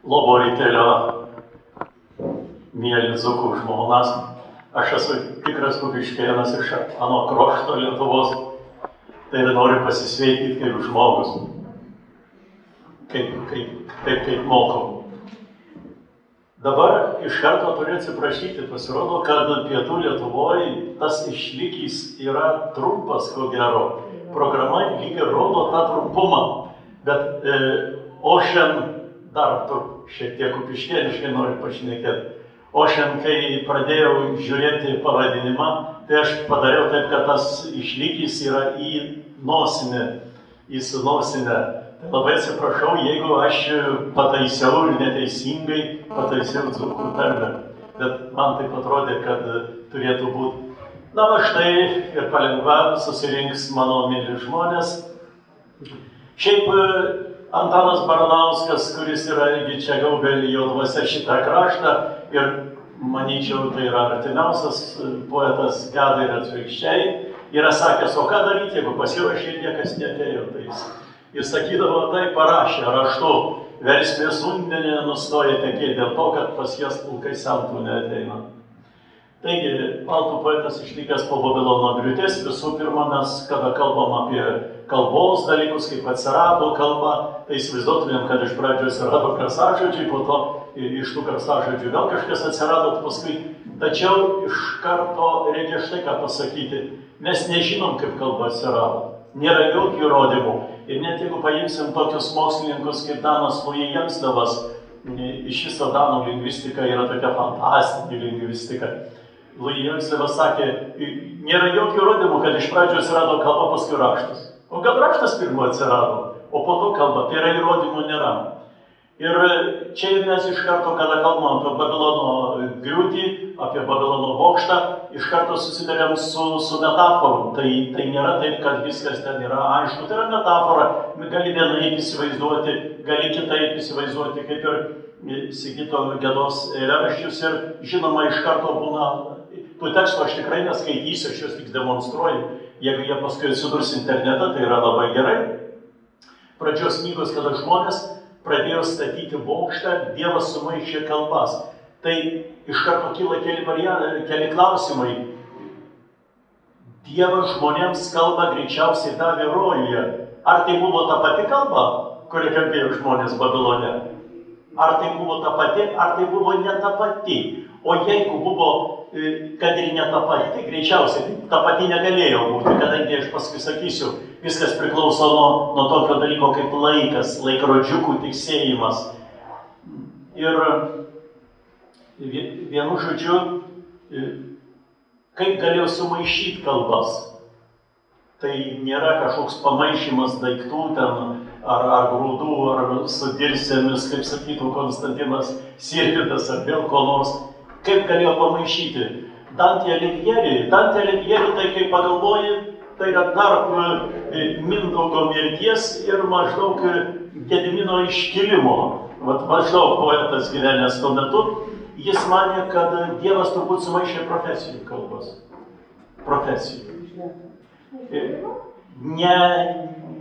Loboritelio Mielzukų žmonas. Aš esu tikras kupiškėnas iš ano krašto Lietuvos. Tai noriu pasisveikyti kaip žmogus. Kaip mokau. Dabar iš karto turiu atsiprašyti. Pasirodo, kad pietų Lietuvoje tas išlikys yra trumpas, ko gero. Programa lyg ir rodo tą trumpumą. Bet o šiandien dar šiek tiek kupiškėniškai noriu pašnekėti. O šiandien, kai pradėjau žiūrėti pavadinimą, tai aš padariau taip, kad tas išlikys yra į nosinę, įsinosinę. Tai labai atsiprašau, jeigu aš pataisiau ir neteisingai pataisiau dzūkų tarmę. Bet man taip atrodė, kad turėtų būti. Na, va štai ir palengva susirinks mano myli žmonės. Šiaip Antanas Baranauskas, kuris yra irgi čia gaubelį jo dvasia šitą kraštą ir manyčiau, tai yra artimiausias poetas Gedai ir atvirkščiai, yra sakęs, o ką daryti, jeigu pasiruošė ir niekas neatėjo. Tai jis sakydavo, tai parašė raštu, versmės undenė nustoja tekėti dėl to, kad pas jas pulkai sentų neateina. Taigi, baltų poetas išlikęs po Babilono griūties. Visų pirma, mes, kada kalbam apie kalbos dalykus, kaip atsirado kalba, tai įsivaizduotumėm, kad iš pradžių atsirado karsažodžiai, po to iš tų karsažodžių vėl kažkas atsirado paskui. Tačiau iš karto reikia štai ką pasakyti. Mes nežinom, kaip kalba atsirado. Nėra jokių įrodymų. Ir net jeigu paimsim tokius mokslininkus kaip Danas Lui Jensdavas, iš viso Danų lingvistika yra tokia fantastinė lingvistika. Lui Jensdavas sakė, nėra jokių įrodymų, kad iš pradžių atsirado kalba, paskui raštas. O gal raštas pirmo atsirado, o po to kalba, tai yra įrodymų nėra. Ir čia mes iš karto, kada kalbam apie Babilono griūtį, apie Babilono bokštą, iš karto susidarėm su metaforom. Tai nėra taip, kad viskas ten yra aišku, tai yra metafora. Gali vienaip įsivaizduoti, gali kitaip įsivaizduoti, kaip ir Sigito Gedos eilėraščius. Ir žinoma, iš karto būna, tų tekstų aš tikrai neskaitysiu, aš juos tik demonstruoju. Jeigu jie paskui atsidurs internete, tai yra labai gerai. Pradžios knygos, kada žmonės pradėjo statyti bokštą, Dievas sumaišė kalbas. Tai iš karto kyla keli klausimai. Dievas žmonėms kalbą greičiausiai davė rojuje. Ar tai buvo ta pati kalba, kurią kalbėjo žmonės Babilone? Ar tai buvo ta pati, ar tai buvo ne ta pati? O jeigu buvo, kad ir ne ta pati, greičiausiai ta pati negalėjo būti, kadangi aš paskui sakysiu, viskas priklauso nuo tokio dalyko kaip laikas, laikrodžiukų tiksėjimas. Ir vienu žodžiu, kaip galėjo sumaišyti kalbas. Tai nėra kažkoks pamaišymas daiktų ten, ar grūdų, ar su dirsėmis, kaip sakytų Konstantinas Sirvydas, ar vėl ko nors. Kaip galėjo pamaišyti? Dantė Alighieri, tai kai pagalvoji, tai yra tarp Mindaugo mirties ir maždaug Gedimino iškilimo. Vat maždaug poetas gyvenęs tuo metu, jis manė, kad Dievas turbūt sumaišė profesijų kalbas. Profesijų. Ne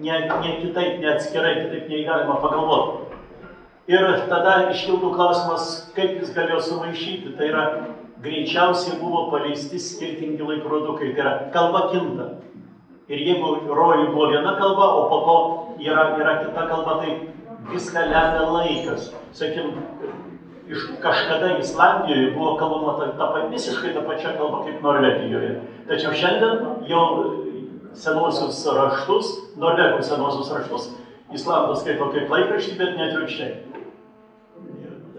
kitaip, ne atskirai, kitaip neįgalima pagalvoti. Ir tada iškiltų klausimas, kaip jis galėjo sumaišyti. Tai yra, greičiausiai buvo paleisti skirtingi laikrodukai. Tai yra, kalba kinta. Ir jeigu rojui buvo viena kalba, o po to yra kita kalba, tai viską lemia laikas. Sakykim, kažkada Islandijoje buvo kalbama visiškai ta pačia kalba kaip Norvegijoje. Tačiau šiandien jau senuosius raštus, norvegų senuosius raštus, Islandas skaito kaip laikraštį, bet ne atvirkščiai.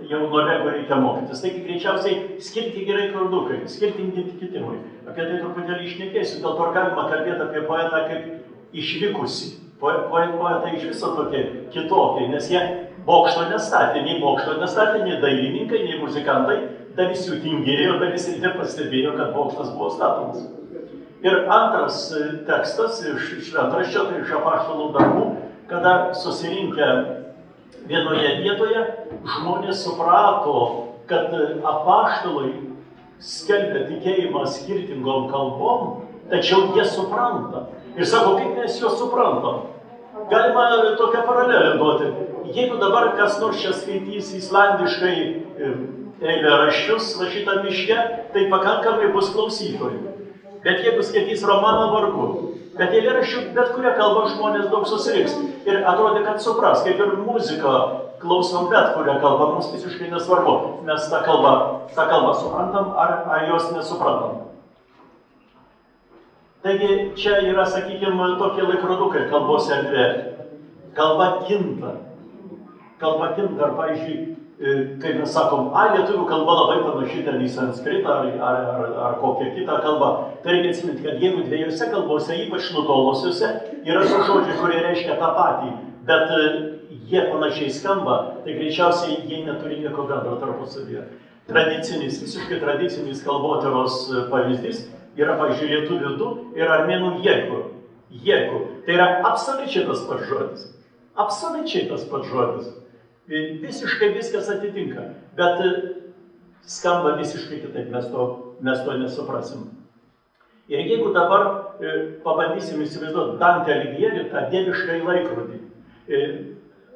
Jau norvegų reikia mokytis. Taigi greičiausiai skirtingi laikrodukai, skirtingi kitimai. Apie tai truputėlį išnekėsiu, dėl to galima kalbėti apie poetą kaip išlikusi. Poetai iš viso tokie kitokie, nes jie bokšto nestatė, nei dailininkai, nei muzikantai. Dalis jų tingėjo, dalis ir nepastebėjo, kad bokštas buvo statomas. Ir antras tekstas iš šventraščio, tai iš apaštalų darbų, kada susirinkę vienoje vietoje žmonės suprato, kad apaštalai skelbia tikėjimą skirtingom kalbom, tačiau jie supranta. Ir sako, kaip mes juos suprantam. Galima tokią paralelę duoti. jeigu dabar kas nors čia skaitys islandiškai eilėraščius va šitą miške, tai pakankamai bus klausytojų. Bet jeigu skaitys romaną, vargu. Bet eilėraščių bet kuria kalba žmonės daug susirinks. Ir atrodė, kad supras, kaip ir muziką klausom bet kurią kalbą, mums visiškai nesvarbu. Mes tą kalbą suprantam ar jos nesuprantam. Taigi čia yra, sakykime, tokie laikrodukai kalbos erdvė. Kalba kinta. Kalba kinta, ar, pavyzdžiui, kaip mes sakom, lietuvių kalba labai panaši ten į sanskritą ar kokią kitą kalbą. Tai reikia atsiminti, kad jeigu dviejose kalbose, ypač nutolusiuose, yra du žodžiai, kurie reiškia tą patį, bet jie panašiai skamba, tai greičiausiai jie neturi nieko bendro tarpusavyje. Tradicinis, visiškai tradicinis kalbotyros pavyzdys yra, pavyzdžiui, lietuvių du ir armėnų jėgų. Jėgų. Tai yra absoliučiai tas pats žodis. Absoliučiai tas pats žodis. Visiškai viskas atitinka. Bet skamba visiškai kitaip, mes to nesuprasim. Ir jeigu dabar pabandysim įsivaizduoti Dante Alighieri, tą dieviškąjį laikrodį.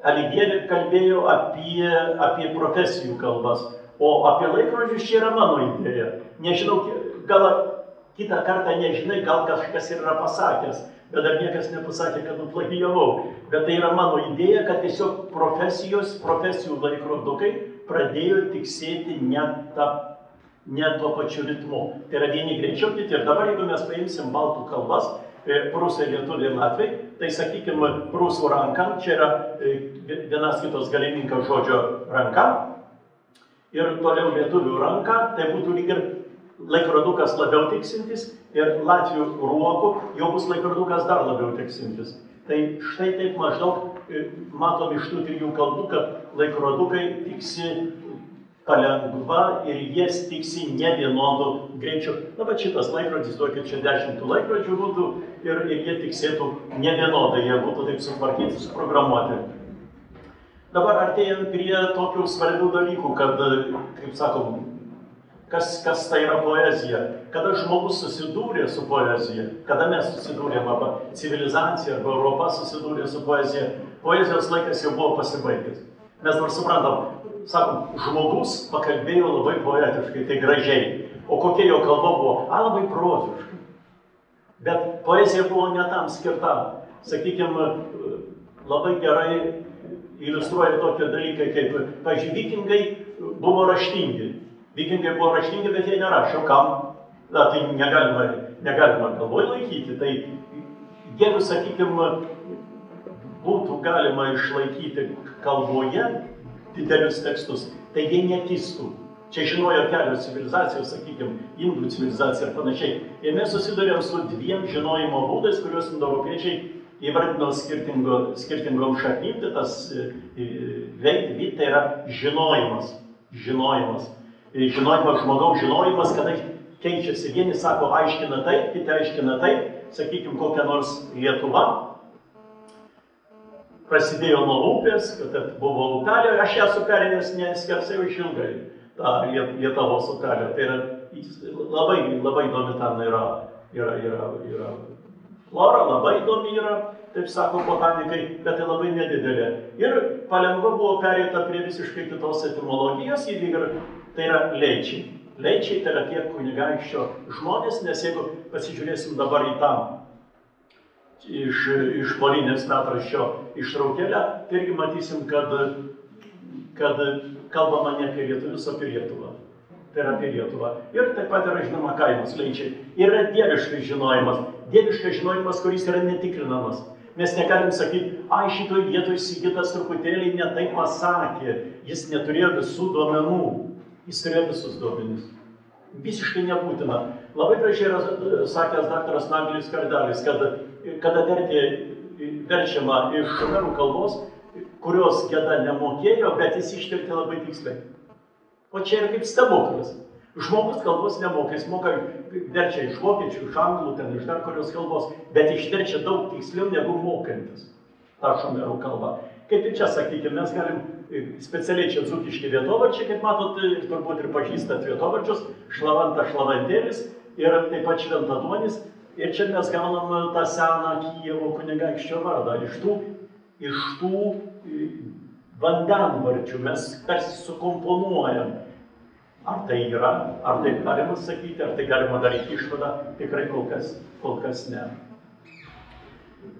Alighieri kalbėjo apie profesijų kalbas, o apie laikrodžius čia yra mano idėja. Nežinau, gal kitą kartą nežinai, gal kažkas yra pasakęs, bet dar niekas nepasakė, kad nuplagijavau. Bet tai yra mano idėja, kad tiesiog profesijų laikrodukai pradėjo tiksėti ne tuo pačiu ritmu. Tai yra vieni greičiau kiti. Ir dabar, jeigu mes paimsim baltų kalbas, prūsai, lietuviai, latviai, tai sakykime, prūsų ranka, čia yra vienas kitos galininkas žodžio ranka, ir toliau lietuvių ranka, tai būtų lyg ir laikrodukas labiau tiksintis ir latvių ruokų jau bus laikrodukas dar labiau tiksintis. Tai štai taip maždaug matom iš tų trijų kalbų, kad laikrodukai tiksi palengva ir jie tiksi ne vienodu greičiu. Na, bet šitas laikrodis, duokit čia 10 laikrodžių būtų ir jie tiksėtų ne vienodai, jie būtų taip sutvarkyti, suprogramuoti. Dabar artėjant prie tokių svarbių dalykų, kad, kaip sakom, kas tai yra poezija. Kada žmogus susidūrė su poezija, kada mes susidūrėm, arba civilizacija, arba Europa susidūrė su poezija, poezijos laikas jau buvo pasibaigęs. Mes dar suprantam, sakom, žmogus pakalbėjo labai poetiškai, tai gražiai. O kokia jo kalba buvo? Labai proziškai. Bet poezija buvo ne tam skirta. Sakykime, labai gerai iliustruoja tokie dalykai, kaip, pavyzdžiui, vikingai buvo raštingi. Vikingai buvo raštingi, bet jie nerašė. Kam? Na, tai negalima galvoj laikyti. Tai jeigu, sakykime, būtų galima išlaikyti kalboje didelius tekstus, tai jie nekistų. Čia žinojo kelios civilizacijos, sakykime, indų civilizacija ir panašiai. Ir mes susidurėm su dviem žinojimo būdais, kuriuos indoeuropiečiai įvardino skirtingom šaknim. Tai tas veit, tai yra žinojimas. Žinojimas, žmogaus žinojimas, kada keičiasi. Vieni sako, aiškina taip, kiti aiškina taip. Sakykime, kokia nors Lietuva prasidėjo nuo upės, kad buvo upelė, aš ją esu perėjęs neskersai išilgai, tą Lietuvos upelę. Tai yra labai įdomi ten yra flora, labai įdomi yra, taip sako botanikai, bet tai labai nedidelė. Ir palengva buvo perėta prie visiškai kitos etimologijos, tai yra leičiai. Leičiai tai yra tie kunigaikščio žmonės, nes jeigu pasižiūrėsim dabar į tą iš Molinės metraščio ištraukėlę, tai irgi matysim, kad kalbama ne apie lietuvius, o apie Lietuvą. Tai yra apie Lietuvą. Ir taip pat yra žinoma kaimas, leičiai. Yra dieviškas žinojimas, kuris yra netikrinamas. Mes negalim sakyti, šitoj vietoj Sigitas truputėlį ne taip pasakė, jis neturėjo visų duomenų, jis turėjo visus duomenis. Visiškai nebūtina. Labai gražiai yra sakęs daktaras Naglis Kardelis, kad kada verčiama iš šumerų kalbos, kurios Geda nemokėjo, bet jis ištirti labai tiksliai. O čia yra kaip stebuklas. Žmogus kalbos nemoka, jis verčia iš vokiečių, iš anglų, ten iš dar kurios kalbos, bet išverčia daug tiksliau negu mokantis tą šumerų kalbą. Kaip ir čia, sakykime, mes galim specialiai čia dzūkiški vietovardžiai, kaip matot, turbūt ir pažįstat vietovardžius, šlavanta, šlavantėlis ir taip pat šventaduonis. Ir čia mes gaunam tą seną Kijevo kunigaikščio vardą. Iš tų vandenvarčių, mes tarsi sukomponuojam. Ar tai yra, ar taip galima sakyti, ar tai galima daryti išvadą, tikrai kol kas ne.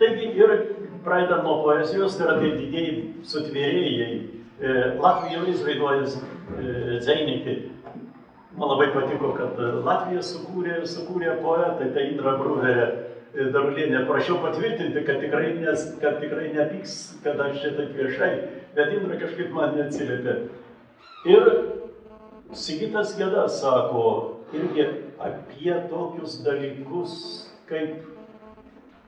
Taigi ir pradedant nuo poezijos, tai yra tai didieji sutvėrėjai. Latvijoje izvaiduojas Dzeinikį. Man labai patiko, kad Latviją sukūrė poetai, tai Indra Bruverė Darulienė. Prašiau patvirtinti, kad tikrai nepyks, kad aš čia taip viešai, bet Indra kažkaip man neatsiliepė. Ir Sigitas Geda sako irgi apie tokius dalykus kaip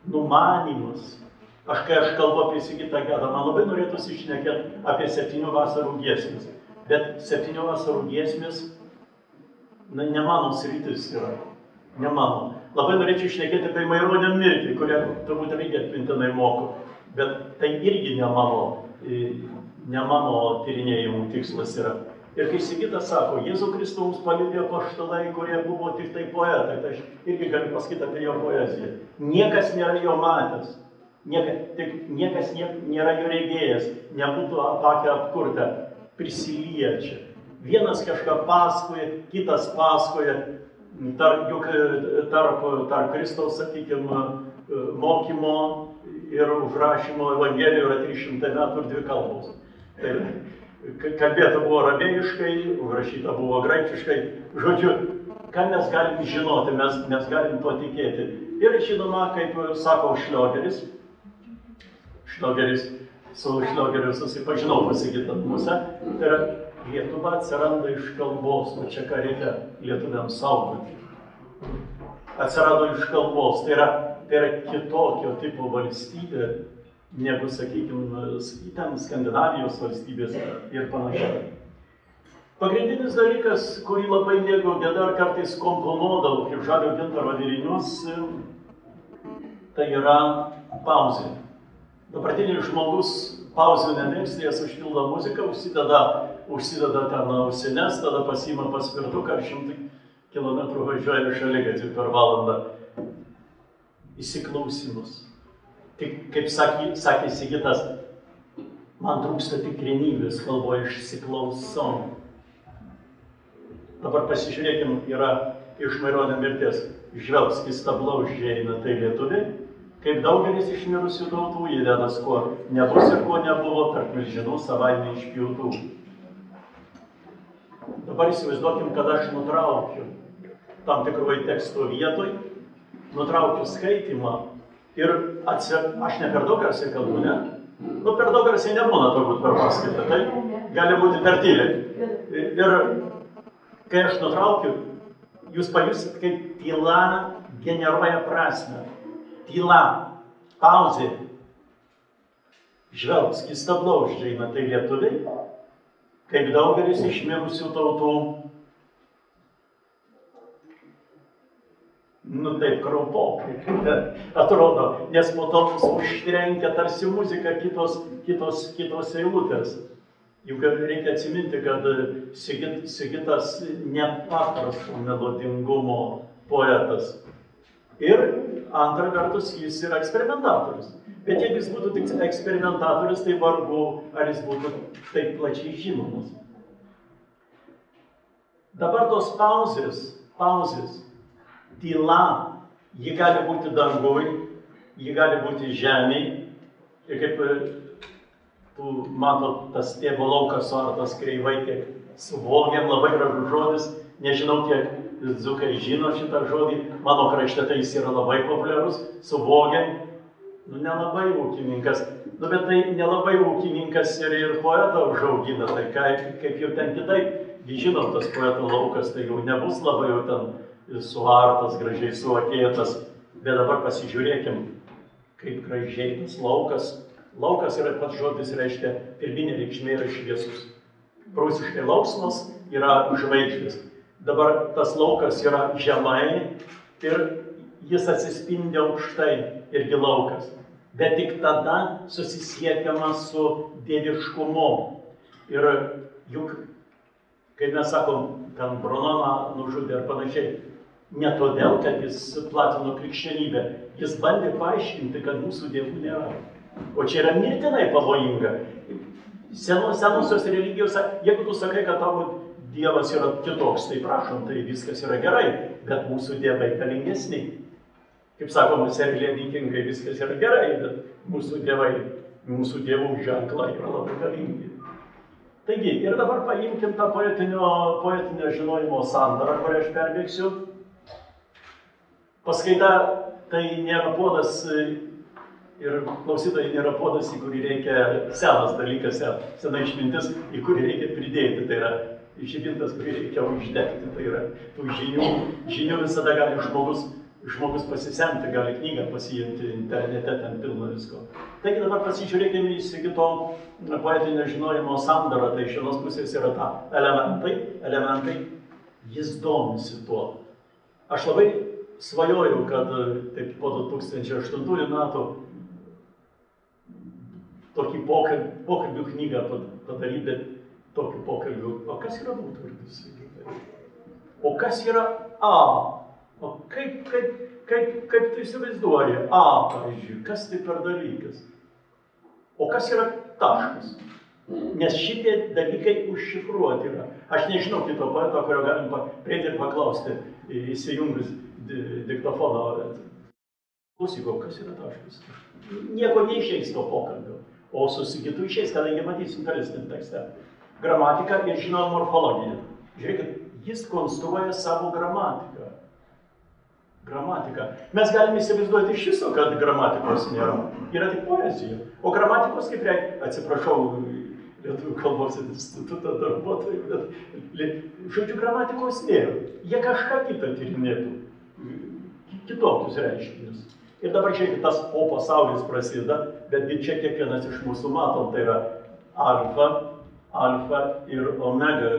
numanymas. Kai aš kalbu apie Sigitą Gedą, man labai norėtųsi šnekėti apie 7 vasarų giesmes. Bet 7 vasarų giesmes ne mano sritis yra. Ne mano. Labai norėčiau šnekėti apie Maironio mirtį, kurią turbūt reikia atmintinai moku. Bet tai irgi ne mano tyrinėjimų tikslas yra. Ir kai Sigitas sako, Jėzų Kristų mums paliudė apaštalai, kurie buvo tik tai poetai, tai aš irgi galiu pasakyti apie jo poeziją. Niekas nėra jo matęs, niekas nėra jo regėjęs, nebūtų apakę apkurtę, prisiliečia. Vienas kažką pasakoja, kitas pasakoja, juk tarp Kristaus, sakykime, mokymo ir užrašymo Evangelijų yra 300 metų ir 2 kalbos. Tai kalbėta buvo ramėjiškai, užrašyta buvo graikiškai. Žodžiu, ką mes galim žinoti, mes galim to tikėti. Ir žinoma, kaip sako Šliogeris, su Šliogeriu susipažinau pasigitant mūsų, tai yra Lietuva atsiranda iš kalbos, o čia ką reikia lietuviams saugoti. Atsirado iš kalbos, tai yra kitokio tipo valstybė, negu, sakykime, ten Skandinavijos valstybės ir panašiai. Pagrindinis dalykas, kurį labai mėgau Geda ir kartais komponuodavau kaip žalio gintaro derinius, tai yra pauzė. Dabartinis žmogus pauzių nemėgsta, jas užpildo muziką, užsideda ten ausines, tada pasiima paspirtuką ir 100 kilometrų važiuoja šaligatvį per valandą. Įsiklausimus. Tik, kaip sakė Sigitas, man trūksta tikrenybės, kalboje išsiklausau. Dabar pasižiūrėkim, yra iš Maironio mirties žvelgs stablausžiai eina tai lietuviai, kaip daugelis iš mirusių tautų įdedas, ko nebus ir ko nebuvo, tarp milžinų savaime išpjautų. Dabar įsivaizduokim, kad aš nutraukiu tam tikroje teksto vietoj, nutraukiu skaitymą. Ir aš ne per daug garsiai kalbu, ne? Per daug garsiai nebūna turbūt per paskaitą, tai gali būti per tyliai. Ir kai aš nutraukiu, jūs pajusit, kaip tyla generuoja prasmę. Tyla, pauzė. Žvelgs stablausžiai eina tai lietuviai, kaip daugelis iš mirusių tautų. Taip kraupokai atrodo, nes po to užtrenkia tarsi muzika kitos eilutės. Juk reikia atsiminti, kad Sigitas nepaprasto melodingumo poetas. Ir antra vertus, jis yra eksperimentatorius. Bet jeigu jis būtų tik eksperimentatorius, tai vargu, ar jis būtų taip plačiai žinomas. Dabar tos pauzės, tyla, ji gali būti dangui, ji gali būti žemėj. Ir kaip matot, tas tėvo laukas suartas kreivai, kiek suvogiam, labai gražus žodis. Nežinau, kiek dzūkai žino šitą žodį. Mano krašte tai jis yra labai populiarus. Suvogiam, nelabai ūkininkas. Bet tai nelabai ūkininkas ir poetą užaugina. Tai kaip jau ten kitaip, žinom, tas poeto laukas, tai jau nebus labai jau ten suartas, gražiai suakėtas, bet dabar pasižiūrėkim, kaip gražiai tas laukas. Laukas yra pats žodis, reiškia, pirminė reikšmė yra šviesus. Prūsiškai lauksmas yra žvaigždės. Dabar tas laukas yra žemai ir jis atsispindi aukštai, irgi laukas. Bet tik tada susisiekiama su dieviškumu. Ir juk, kaip mes sakom, ten Brunoną nužudė ar panašiai, ne todėl, kad jis platino krikščionybę, jis bandė paaiškinti, kad mūsų dievų nėra. O čia yra mirtinai pavojinga. senosios religijos, jeigu tu sakai, kad tavo Dievas yra kitoks, tai prašom, tai viskas yra gerai, bet mūsų dievai galingesni. Kaip sakoma, serlė vikingai, viskas yra gerai, bet mūsų dievai, mūsų dievų ženklai yra labai galingi. Taigi, ir dabar paimkim tą poetinio žinojimo sandarą, kurią aš perbėgsiu. Paskaita tai nėra puodas, ir klausytojai nėra puodas, į kurį reikia senas dalykas, sena išmintis, į kurį reikia pridėti. Tai yra žibintas, kurį reikia uždegti. Tai yra tų žinių visada gali žmogus pasisemti, gali knygą pasiimti internete, ten pilna visko. Taigi dabar pasižiūrėkime į Sigito poetinio žinojimo sandarą. Tai iš vienos pusės yra ta elementai, jis domisi tuo. Aš labai svajojau, kad taip po 2008 metų tokį pokalbių knygą padaryti, bet tokių pokalbių. O kas yra būdvardis? O kas yra A? O kaip tu įsivaizduoji A, pavyzdžiui, kas tai per dalykas? O kas yra taškas? Nes šitie dalykai užšifruoti yra. Aš nežinau kito poeto, kurio galim prieiti ir paklausti, įsijungus diktofoną. Klausyk, kas yra taškas? Nieko neišeis to pokalbio. O su Sigitu išeis, kadangi matysim tolesniam tekste. Gramatika ir žinoma morfologija. Žiūrėkit, jis konstruoja savo gramatiką. Mes galime įsivaizduoti iš viso, kad gramatikos nėra. Yra tik poezija. O gramatikos kaip reikia, atsiprašau, Lietuvių kalbos instituto darbuotojų, bet žodžiu, gramatikos nėra. Jie kažką kitą tyrinėtų, kitokius reiškinius. Ir dabar žiūrėkit, tas O pasaulis prasideda, betgi čia kiekvienas iš mūsų matom, tai yra alfa ir omega.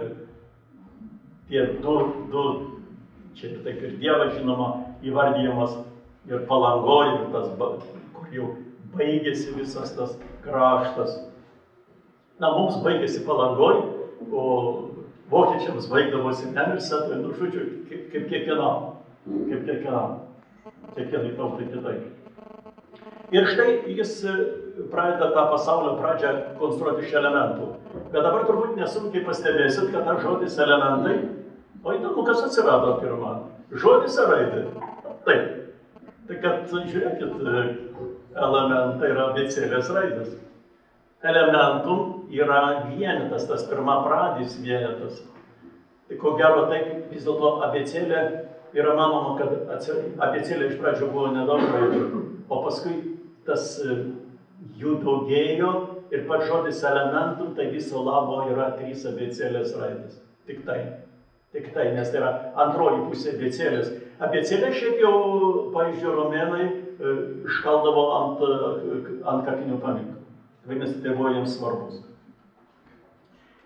Tie du, čia taip ir Dievas žinoma įvardyjamas ir Palangoj, ir tas, kur jau baigėsi visas tas kraštas. Na, mums baigėsi Palangoj, o vokiečiams baigdavosi Nemirsetui, nu, žodžiu, kaip kiekvienam. Kiekvienai tautai kitaip. Ir štai jis pradeda tą pasaulio pradžią konstruoti iš elementų. Bet dabar turbūt nesunkiai pastebėsit, kad tas žodis elementai, o įdomu, kas atsirado pirmą. Žodis ar raidė? Taip. Tai kad, žiūrėkit, elementai yra abėcėlės raidės. Elementum yra vienetas, tas pirmapradis vienetas. Tai ko gero taip, vis dėlto abėcėlė yra manoma, kad abėcėlė iš pradžio buvo nedaug raidžių, o paskui tas jų daugėjo ir pats žodis elementum, tai viso labo yra 3 abėcėlės raidės. Tik tai, nes tai yra antroji pusė abėcėlės. Abėcėlė šiaip jau, pavyzdžiui, romėnai iškaldavo ant kapinių paminklų. Vadinasi, tai buvo jiems svarbus.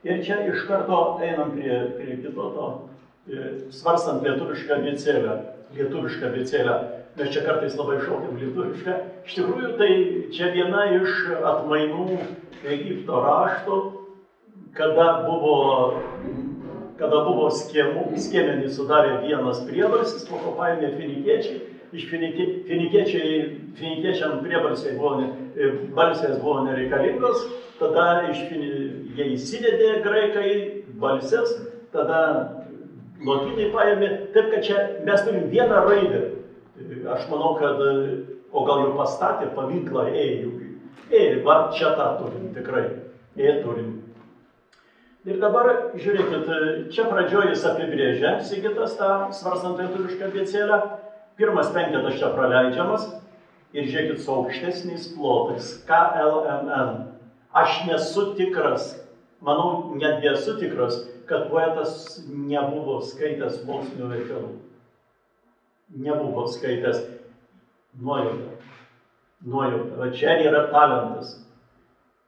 Ir čia iš karto einam prie kito to, svarstant lietuvišką abėcėlę. Mes čia kartais labai šaukiam lietuvišką. Iš tikrųjų, tai čia viena iš atmainų Egipto rašto, kada buvo skiemenį sudarė vienas priebalsis, po to paėmė finikiečiai. Iš finikiečiam priebalsiai balsės buvo nereikalingos, tada jie įsivedė graikai balsės, tada lotynai paėmė, taip kad čia mes turim vieną raidę. Aš manau, kad, o gal jau pastatė paminklą va čia tą turim, tikrai, turim. Ir dabar, žiūrėkit, čia pradžioje jis apibrėžia, Sigitas, tą svarstant lietuvišką abėcėlę. Pirmas penketas čia praleidžiamas ir žiūrėkit su aukštesniais plotais, KLMN. Aš nesu tikras, manau, netgi esu tikras, kad poetas nebuvo skaitęs mokslinių veikalų. Nebuvo skaitęs nuojauta. Va čia yra talentas.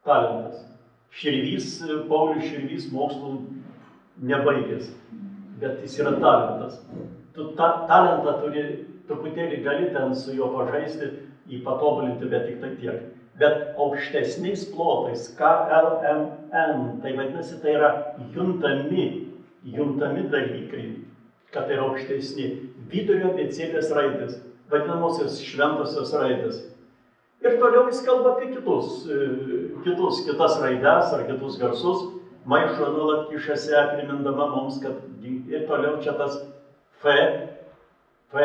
Paulius Širvys mokslų nebaigęs, bet jis yra talentas. Tu tą talentą turi, truputėlį gali ten su juo pažaisti, jį patobulinti, bet tik tai tiek. Bet aukštesniais plotais, KLMN, tai vadinasi, tai yra juntami dalykai, kad tai yra aukštesni. Vidurio abėcėlės raidės, vadinamosios šventosios raidės. Ir toliau jis kalba apie kitas raides ar kitus garsus, maišo nuolat kišasi, primindama mums, kad ir toliau čia tas F, H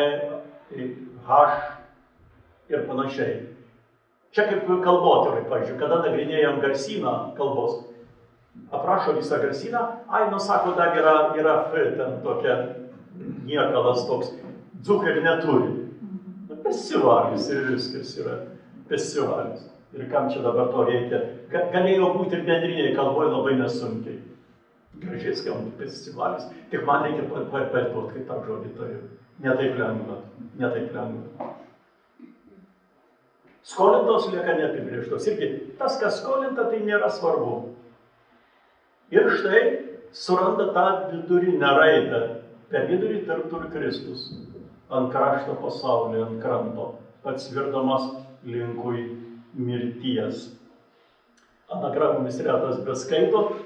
ir panašiai. Čia kaip kalbotyrai, pavyzdžiui, kada nagrinėjom garsyną kalbos, aprašo visą garsyną, sako, dar yra F, ten tokia niekalas toks, dzuk ir neturi. Festivalis ir viskas yra festivalis. Ir kam čia dabar to reikia? Galėjo būti ir bendriniai kalboje labai nesunkiai. Gražiai skamba festivalis. Tik man reikia paituoti, kaip tą žodį turiu. Netaip lengva. Skolintos lieka neapibrėžtos. Irgi tas, kas skolinta, tai nėra svarbu. Ir štai suranda tą vidurinę raidę. Per vidurį tarp Kristus. Ant krašto pasaulio, ant kranto, pats virdamas linkui mirties. Anagramomis retas beskaito,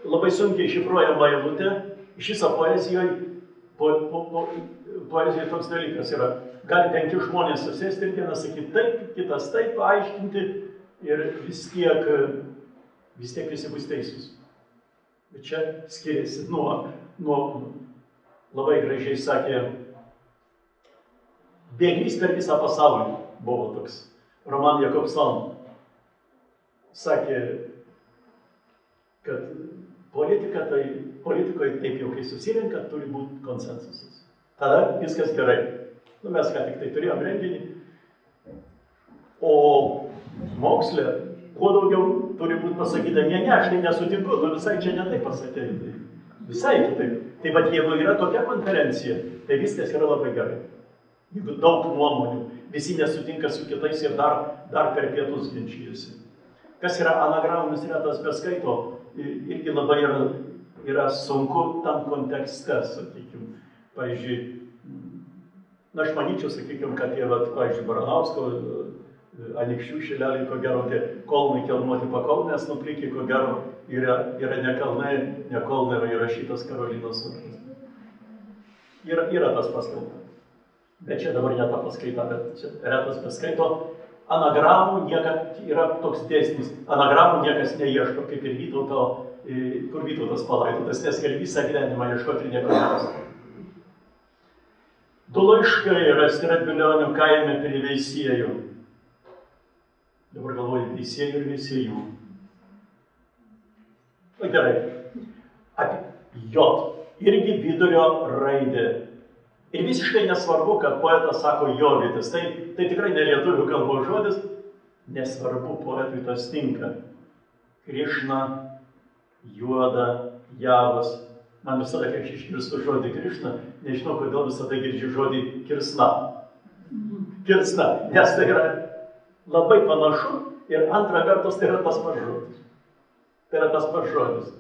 labai sunkiai šifruojama eilutė, iš viso poezijoje toks dalykas yra. Gali 5 žmonės susėsti ir vienas sakyti taip, kitas taip, paaiškinti ir vis tiek visi bus teisūs. Bet čia skiriasi nuo labai gražiai sakė, Bėglys per visą pasaulį buvo toks. Roman Jakobson sakė, kad politikoje taip jau, kai susirenka, turi būti konsensusas. Tada viskas gerai. Mes ką tik tai turėjom renginį. O moksle, kuo daugiau turi būti pasakyta, ne, aš tai nesutinku, tu visai čia ne taip pasakėjai. Visai kitaip. Tai bet jeigu yra tokia konferencija, tai viskas yra labai gerai. Jeigu daug nuomonių, visi nesutinka su kitais ir dar per pietus ginčijasi. Kas yra anagramomis retas beskaito, irgi labai yra sunku tam kontekste, sakykime. Pavyzdžiui, aš manyčiau, sakykime, kad jie, pavyzdžiui, Baranausko, Anykščių šileliai, ko gero, tie kolnai kelnuoti pakolnės nuplikiai, ko gero, yra ne kalnai, ne kolnai, yra įrašytas Karolinos vardas. Yra tas paskelbta. Bet čia dabar ne ta paskaita, bet čia retas beskaito. Anagramų yra toks dėsnis. Anagramų niekas neieško, kaip ir kur Vytautas palaidotas, nes gali visą gyvenimą ieškoti ir nieko nerasti. 2 laiškai rasti Radvilionių kaime prie Veisiejų. Dabar galvoju, Veisiejų ir Veisiejų. Na gerai. J. Irgi vidurio raidė. Ir visiškai nesvarbu, kad poetas sako Jovitis. Tai tikrai ne lietuvių kalbos žodis. Nesvarbu, poetui tas tinka. Krišna, Juoda, Javas. Man visada, kai aš išgirstu žodį Krišna, nežinau, kodėl visada girdžiu žodį Kirsna. Kirsna, nes tai yra labai panašu ir antra vertus tai yra tas pats žodis. Tai yra tas pats žodis.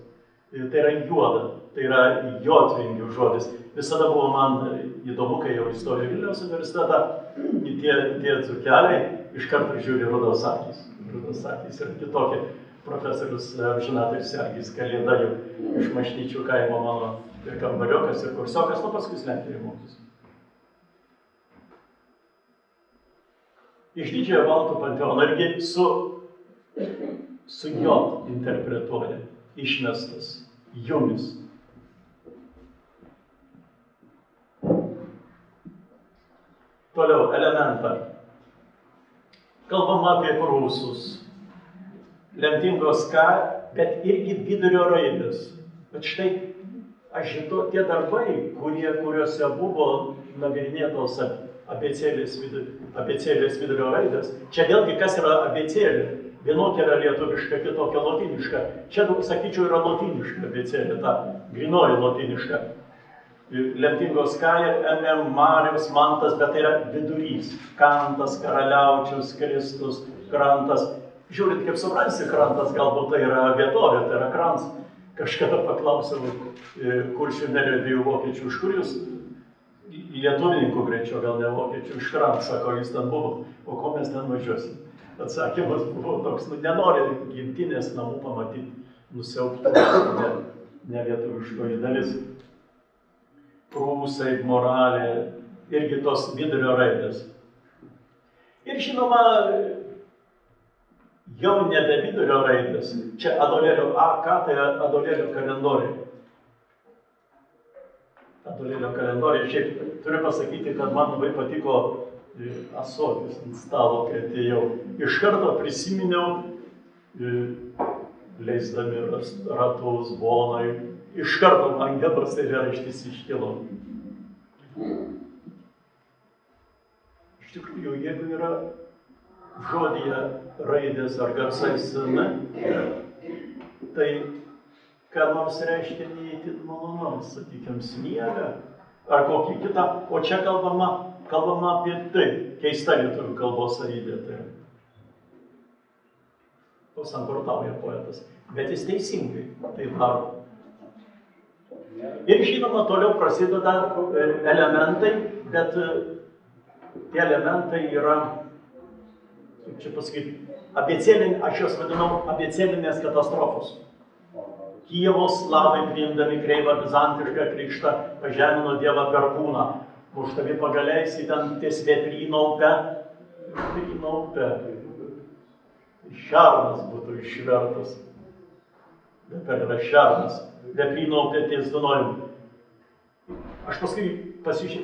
Tai yra Juoda, tai yra jotvingių žodis. Visada buvo man įdomu, kai jau įstojau Vilniaus universitetą, tie dzūkeliai iš karto žiūri rudos akys. Rudos akys yra kitokie. Profesorius amžinatilsį Sergijus Kalėda jau iš Mašnyčių kaimo mano ir kambariokas ir kursiokas, paskui Lenkijoje mokėsi. Iš Didžiojo baltų panteono irgi su jot interpretuoja, išmestas, jumis. Toliau, elementą. Kalbama apie prūsus. Lemtingos K, bet irgi vidurio raidės. Bet štai, aš žinau, tie darbai, kuriuose buvo nagrinėtos abėcėlės vidurio raidės, čia vėlgi kas yra abėcėlė? Vienokia yra lietuviška, kitokia lotiniška. Čia, sakyčiau, yra lotiniška abėcėlė, ta grinoji lotiniška. Lemtingos K ir MM, Marius, Mantas, bet tai yra vidurys. Kantas, Karaliaučius, Kristus, Krantas. Žiūrint, kaip supransi, Krantas galbūt tai yra vietovė, tai yra Krans. Kažkada paklausiau Kuršių Nerijos 2 vokiečių, iš kur jūs lietuvininkų greičiau, gal ne vokiečių, iš Krans, sako, jūs ten buvo, o ko mes ten važiuosim? Atsakymas buvo toks, nenori gimtinės namų pamatyti, nusiaupti, ne lietuviškoji dalis. Prūsai, Moralė, irgi tos vidurio raidės. Ir žinoma, jau nebe vidurio raidės. Čia Adolėlio A, K, tai Adolėlio kalendoriai. Adolėlio kalendoriai. Šiaip turiu pasakyti, kad man labai patiko ąsotis ant stalo, kai atėjau. Iš karto prisiminiau, leisdami ratus bonai, iš karto man Gedros eilėraštis iškilo. Iš tikrųjų, jeigu yra žodyje raidės ar garsai sena, tai ką nors reiškia neįtin malonaus, sakykime, sniegą ar kokį kitą, o čia kalbama apie tai, keista lietuvių kalbos savybė. Tai pasamprotauja poetas, bet jis teisingai tai daro. Ir žinoma, toliau prasideda elementai, bet tie elementai yra, kaip čia pasakyti, aš juos vadinau abėcėlinės katastrofos. Kijevo slavai priimdami kreivą bizantišką krikštą pažemino Dievą Perkūną, muštami pagaliais į ten ties Vėpryno upe. Vėpryno upe. Šernas būtų išvertas. Dabar yra šernas. Vėpryno upė ties Dunojum. Aš paskui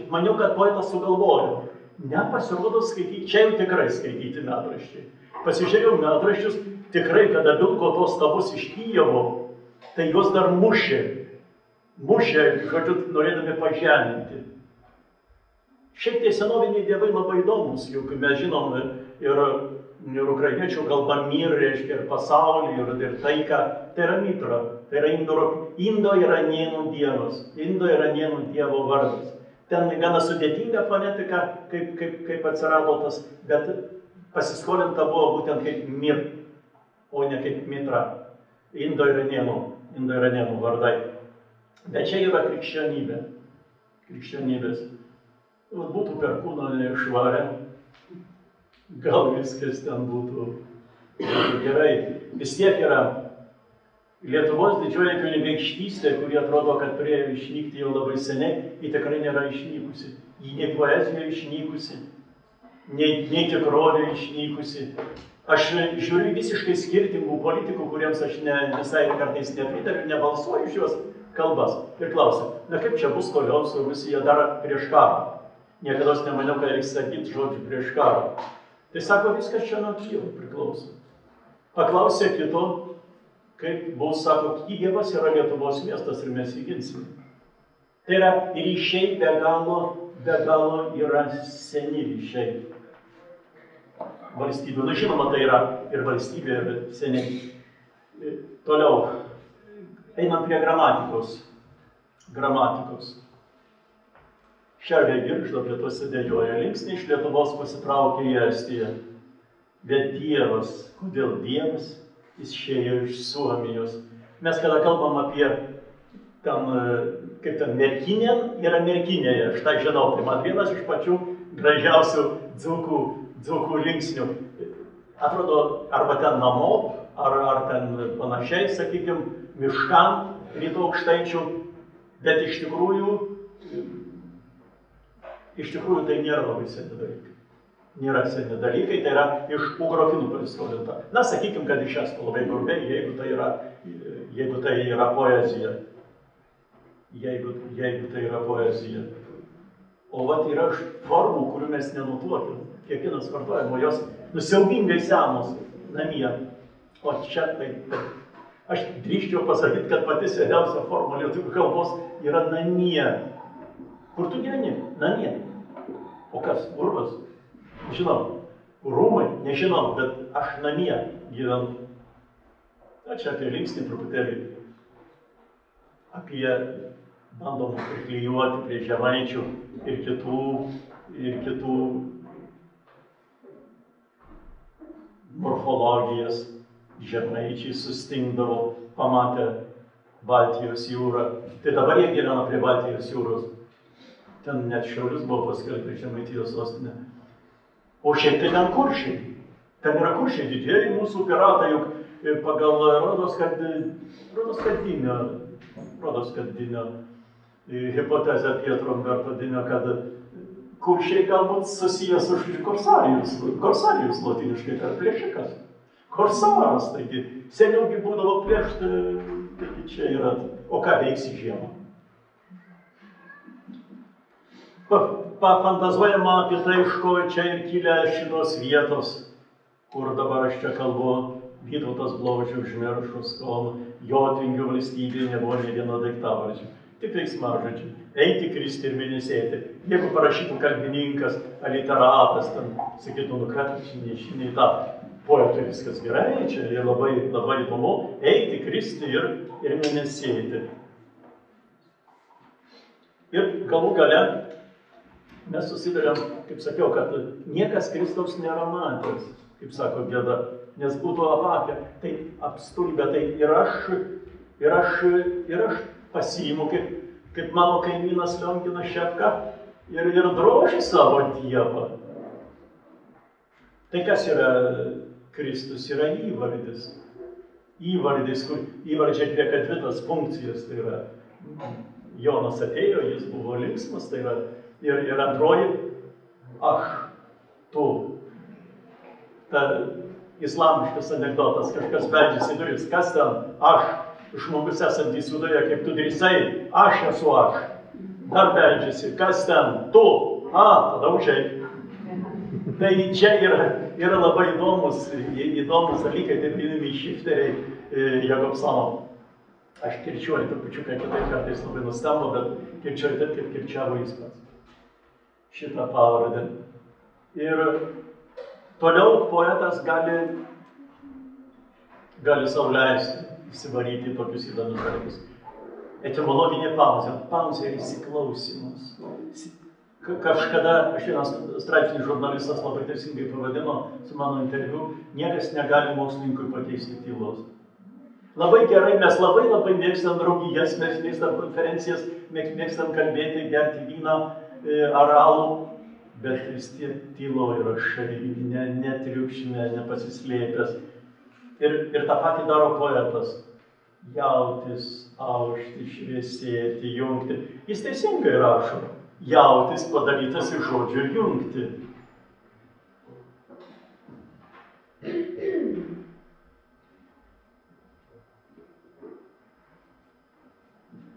maniau, kad poetas sugalvojo. Nepasirodo skaityti, čia jau tikrai skaityti metraščiai. Pasižiūrėjau metraščius, tikrai, kada vilko tos stabus iš Kijevo, tai juos dar mušė, žodžiu, norėdami pažeminti. Šiaip tie senoviniai dievai labai įdomus, juk mes žinom ir ukrainiečių kalba mir, reiškia ir pasaulį, ir taiką. Tai yra Mitra, tai yra indo-iranėnų dievas, indo-iranėnų dievo vardas. Ten gana sudėtinga fonetika, kaip atsirado tas, bet pasiskolinta buvo būtent kaip mir, o ne kaip Mitra. Indo-iranėnų vardai. Bet čia yra krikščionybė. Krikščionybės. Būtų Perkūno neišvarę, gal viskas ten būtų gerai. Vis tiek yra Lietuvos didžioji kunigaikštystė, kuri atrodo, kad turėjo išnykti jau labai seniai, ji tikrai nėra išnykusi. Ji nei poezijoje išnykusi, nei tikrovė išnykusi. Aš žiūriu visiškai skirtingų politikų, kuriems aš visai kartais nepritariu, nebalsuoju iš juos kalbas. Ir klausiu, kaip čia bus toliau su Rusija dar prieš karą? Niekada nemaniau, kad reikia sakyti žodžių prieš karą. Tai sako, viskas čia nuo Kijevo priklauso. Paklausė kito, kaip bus, sako, Kijevas yra Lietuvos miestas ir mes jį ginsime. Tai yra ryšiai be galo yra seni ryšiai. Valstybių. Žinoma, tai yra ir valstybė, ir seniai. Toliau, einam prie gramatikos. Šervė Girgžda prie to sėdėjoja. Linksniai iš Lietuvos pasitraukė į Estiją. Bet Dievas, kodėl Dievas, jis išėjo iš Suomijos. Mes kada kalbam apie ten, kaip ten, Merkinė, yra Merkinėje, aš tą žinau, tai man vienas iš pačių gražiausių dzūkų linksnių. Atrodo, arba ten namo, ar ten panašiai, sakykime, miškan, rytų aukštaičių, bet iš tikrųjų tai nėra labai seni dalykai. Nėra seni dalykai, tai yra iš ugrofinų pasiskolinta. Na, sakykime, kad iš estų labai grubiai, jeigu tai yra poezija. Jeigu tai yra poezija. O vat yra formų, kurių mes nenutuokim. Kiekvienas vartojimo, jos siaubingai senos namie. O čia taip. Aš drįsčiau pasakyti, kad pati seniausia forma lietuvių kalbos yra namie. Kur tu gyveni? Namie. O kas? Urvas? Žinau. Rūmai? Nežinau, bet aš namie gyvenu. Na, čia apie linksnį truputėlį. Apie bandom priklijuoti prie žemaičių ir kitų morfologijas. Žemaičiai sustingdavo, pamatę Baltijos jūrą. Tai dabar jie gyvena prie Baltijos jūros. Ten net Šiaulius buvo paskelbta Žemaitijos sostinė. O šiaip tai ten kuršiai. Ten yra kuršiai didieji mūsų piratai, juk pagal Rodos Kadinio hipotezę Pietro Umberto, kad kuršiai galbūt susijęs su Korsarijus lotiniškai, tai plėšikas. Korsaras, taigi seniaugi būdavo plėšti, taigi čia yra, o ką veiksi žiemą? Pafantazuojama apie tai, iš ko čia ir kilę šitos vietos, kur dabar aš čia kalbu, Vytautas Bložė užmiršus, kol Jotvingio valstybėje nebuvo nė vieno daiktavardžio. Tik veiksmažodžiai. Eiti, kristi ir mėnesėti. Jeigu parašytų kalbininkas, aliteratas, ten sakytų, nu ką, šiniai tą poetui viskas gerai, čia labai, labai įdomu, eiti, kristi ir mėnesėti. Ir galų gale mes susiduriam, kaip sakiau, kad niekas Kristaus nėra matęs, kaip sako Geda, nes būtų apakę, tai apstulbę, tai ir aš pasiimu, kaip mano kaimynas Lionginas Šepka, ir droži savo Dievą. Tai kas yra Kristus? Yra įvardis. Įvardis, kur įvardžiai atlieka dvi tas funkcijas, tai yra Jonas atėjo, jis buvo linksmas, tai yra ir antroji, aš, tu. Ta islamiškas anekdotas, kažkas beldžiasi duris, kas ten, aš, žmogus esantys viduje, kaip tu drįsai, aš esu aš. Dar beldžiasi, kas ten, tu, tada užeik. Tai čia yra labai įdomus dalykai, taip vadinami šifteriai Jakobsono. Aš kirčiuoju trupučiuką kitaip, kartais labai nustemba, bet kirčiuoju taip, kaip kirčiavo jis pats. Šitą pavardę. Ir toliau poetas gali sau leisti įsivaryti tokius įdomius dalykus. Etimologinė pauzė. Pauzė ir įsiklausimas. Kažkada, aš vienas straipsnis žurnalistas labai teisingai pavadino su mano interviu, niekas negali mokslininkui pakeisti tylos. Labai gerai, mes labai mėgstam draugijas, mes mėgstam konferencijas, mėgstam kalbėti, gerti vyną ar alų, bet vis tiek tylo ir rašai, netriukšme, nepasislėpęs. Ir tą patį daro poetas. Jautis, aušti, šviesėti, jungti. Jis teisingai rašo. Jautis padarytas iš žodžio jungti.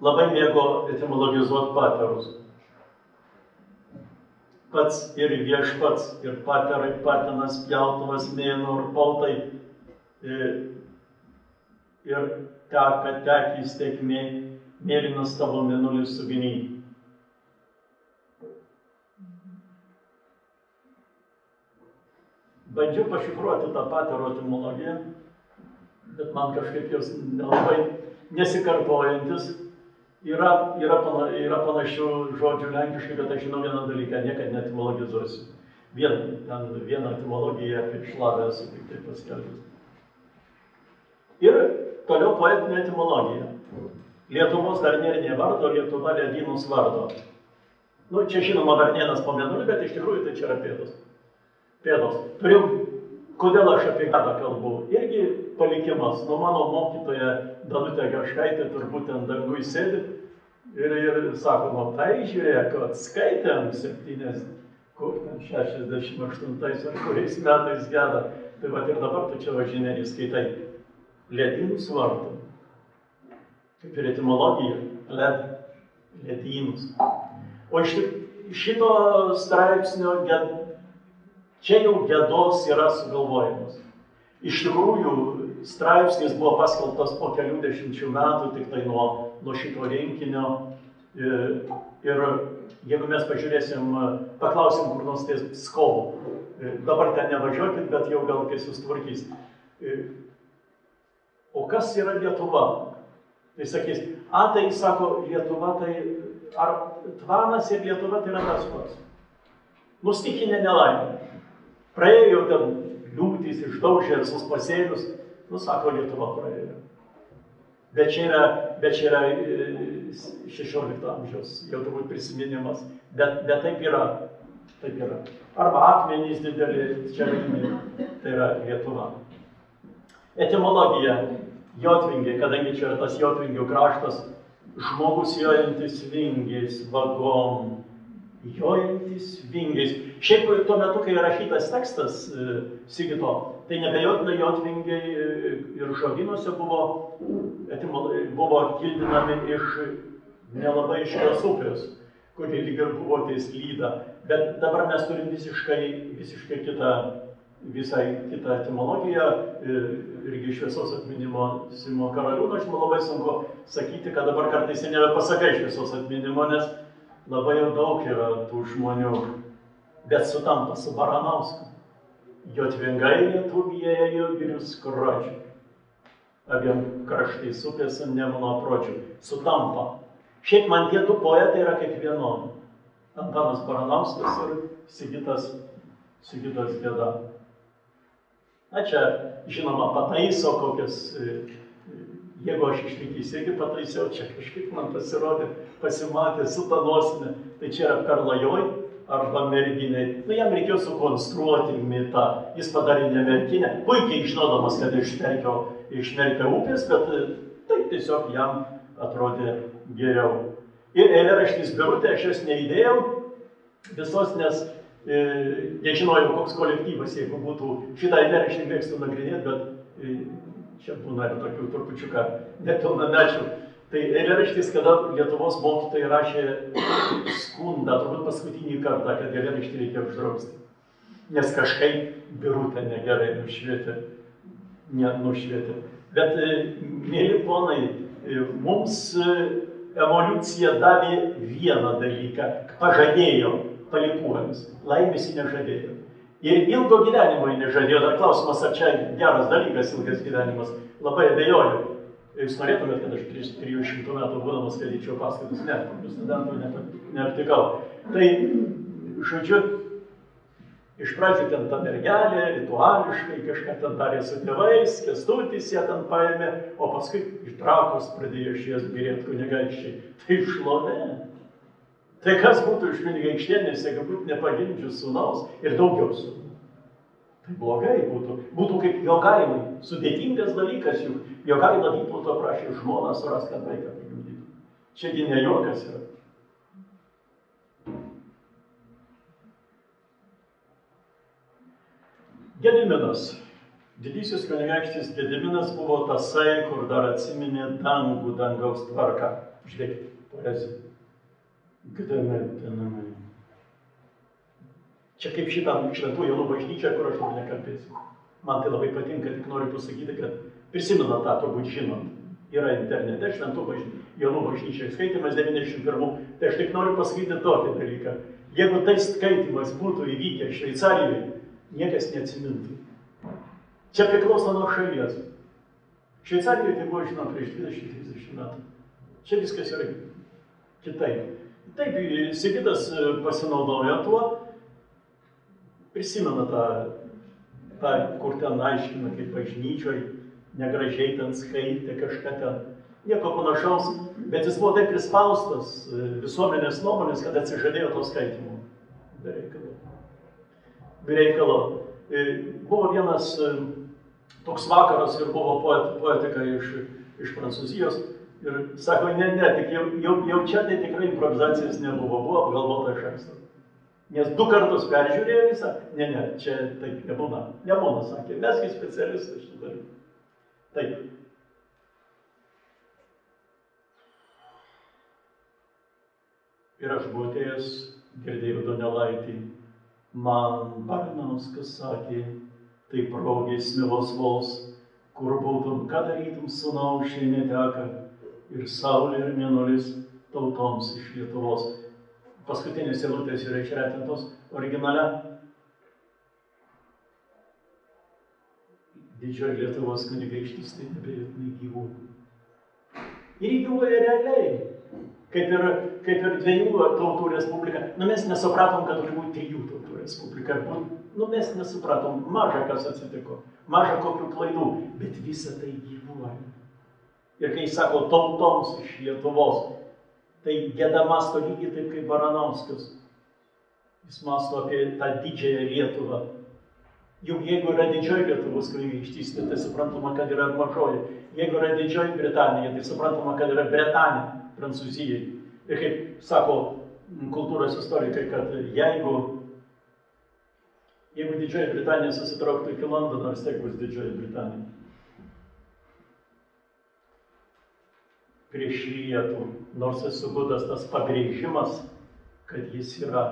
Labai mėgo etimologizuoti paterus. Pats ir viešpats, ir paterai, patinas, pjautuvas, mėnuo ir pautai. Ir teka, tekys tekmė, mėlynas tavo mėnulis suginy. Bandžiau pašifruoti tą patero etimologiją, bet man kažkaip jos nelabai nesikartojantis. Yra panašių žodžių lenkiškai, bet aš žinau vieną dalyką, niekad neetimologizuosiu. Vieną etimologiją kaip šlavę esu tik tai paskelbęs. Ir toliau poetinė etimologija. Lietuvos dar nėra nė vardo, Lietuva ledynus vardo. Nu, čia žinoma Varnėnas po mėnulį, bet iš tikrųjų tai čia yra pėdos. Kodėl aš apie Gedą kalbu? Irgi palikimas. Nu, mano mokytoja Danutė Gerškaitė turbūt ten dangui sėdi ir sako, nu tai žiūrėk, kad skaitėm 68 ar kuriais metais Gedą. Tai va ir dabar tu čia važinėjai skaitai. Ledynus vardo. Kaip ir etimologija. Ledynus. O iš šito straipsnio čia jau Gedos yra sugalvojimas. Iš tikrųjų, straipsnis buvo paskelbtas po kelių dešimčių metų, tik tai nuo šito rinkinio. Ir jeigu mes pažiūrėsim, paklausim kur nors ties Pskovu, dabar ten nevažiuokit, bet jau gal kai sustvarkys. O kas yra Lietuva? Tai sakys, tai sako, Lietuva tai, ar Tvanas ir Lietuva tai yra tas pats. Nu, stichinė nelaimė. Praėjo ten liūtys, išdaužė visus pasėlius, nu, sako, Lietuva praėjo. Bet čia yra 16 amžiaus, jau turbūt prisiminimas, bet taip yra. Arba akmenys dideli, čia tai yra Lietuva. Etimologija. Jotvingiai, kadangi čia yra tas Jotvingių kraštas, žmogus jojantis vingiais, vagom, jojantis vingiais. Šiaip tuo metu, kai rašytas tekstas Sigito, tai nebejotinai jotvingiai ir žodynuose buvo kildinami iš nelabai aiškios upės, kuri lyg ir buvo ties Lyda. Bet dabar mes turim visiškai visai kitą etimologiją. Irgi šviesos atminimo Simo Karaliūno, aš man labai sunku sakyti, kad dabar kartais nebepasakai šviesos atminimo, nes labai jau daug yra tų žmonių, bet sutampa su Baranausku. Jotvingai Lietuvijoje ėjo ir Skrodžių. Abiem kraštais upės ant Nemuno apročių. Sutampa. Šiaip man tie du poetai yra kaip vienodi. Antanas Baranauskas ir Sigitas Geda. Na čia, žinoma, pataiso kokias, jeigu aš išlaikysiu, irgi pataisiau, čia kažkaip man pasirodė, pasimatė su ta nosine, tai čia yra Perlajoj arba Merginai. Nu, jam reikėjo sukonstruoti mitą, jis padarė ne Merkinę, puikiai žinodamas, kad iš Merkio upės, bet taip tiesiog jam atrodė geriau. Ir eilėraštis Birutė, aš jos neįdėjau visos, nes nežinojau, koks kolektyvas, jeigu būtų šitą eilėraštį mėgstu nagrinėti, bet čia būna ir tokių trupučiuką nepilnamečių. Tai eilėraštis, kada Lietuvos mokytojai rašė skundą, turbūt paskutinį kartą, kad eilėraštį reikia uždrausti. Nes kažkaip Birutė negerai nušvietė. Bet, mėly ponai, mums evoliucija davė vieną dalyką, pažadėjo palikuonis, laimės jį nežadėjo. Ir ilgo gyvenimo jį nežadėjo. Dar klausimas, ar čia geras dalykas ilgas gyvenimas, labai abejoju. Jūs norėtumėt, kad aš prieš 300 metų būdamas skaityčiau paskaitas, ne, tokių studentų neaptikau. Tai, žodžiu, iš pradžių ten ta mergelė, rituališkai kažką ten darė su tėvais, Kęstutis ją ten paėmė, o paskui iš Trakos pradėjo šies birėti kunigaikščiai. Tai šlovė. Tai kas būtų iš kunigaikštienės, jeigu būtų nepagimdžius sūnaus ir daugiau sūnų? Tai blogai būtų. Būtų kaip Jogailai. Sudėtingas dalykas, juk Jogaila Vytauto prašė žmoną surasti, kad vaiką pagimdytų. Čiagi ne juokas yra. Gediminas. Didysis kunigaikštis Gediminas buvo tasai, kur dar atsiminė dangų, dangaus tvarką. Žiūrėkit, poezija. Gediminas. Čia kaip šitam Šventų Jonų bažnyčia, kur aš dabar nekalbėsiu. Man tai labai patinka, tik noriu pasakyti, kad prisimena tą, turbūt žinot. Yra internete Šventų Jonų bažnyčia skaitimas 91. Tai aš tik noriu pasakyti tokį dalyką. Jeigu tai skaitimas būtų įvykę Šveicarijoje, niekas neatsimintų. Čia priklauso nuo šalies. Šveicarijoje tai buvo, žinom, prieš 20-30 metų. Čia viskas yra kitaip. Taip, Sigitas pasinaudojo tuo, prisimena tą, kur ten aiškina, kaip bažnyčioj, negražiai ten skaitė kažką ten. Nieko panašaus, bet jis buvo taip prispaustas visuomenės nuomonės, kad atsižadėjo to skaitimo. Be reikalo. Buvo vienas toks vakaras ir buvo poetika iš Prancūzijos. Ir sako, ne, tik jau čia tai tikrai improvizacijos nebuvo, buvo apgalvota iš anksto. Nes 2 kartus peržiūrėjo visą, ne, čia taip nebūna. Nebūna, sakė, mesgi specialistai šitą dalyką. Taip. Ir aš buvau atėjęs, girdėjau Donelaitį, man Baranauskas sakė, tai progė smilos vos, kur būtum, ką darytum sūnau šiai neteka. Ir saulė ir mėnulis tautoms iš Lietuvos. Paskutinės eilutės yra išretintos originale. Didžioji Lietuvos kunigaikštystė tai nebejotinai gyvuoja. Ir gyvuoja realiai. Kaip ir 2 tautų respublika. Nu, mes nesupratom, kad turi būti 3 tautų respublika. Nu, mes nesupratom, maža kas atsitiko, maža kokių klaidų, bet visa tai gyvuoja. Ir kai sako tautoms iš Lietuvos, tai Geda masto lygiai taip kaip Baranauskas. Jis masto apie tą didžiąją Lietuvą. Juk jeigu yra didžioji Lietuvos kunigaikštystė, tai suprantama, kad yra mažoji. Jeigu yra didžioji Britanija, tai suprantama, kad yra Bretanija Prancūzijai. Ir kaip sako kultūros istorikai, kad jeigu Didžioji Britanija susitrauktų iki Londono, vis tiek bus Didžioji Britanija. Prieš lietų, nors esu būdas tas pabrėžimas, kad jis yra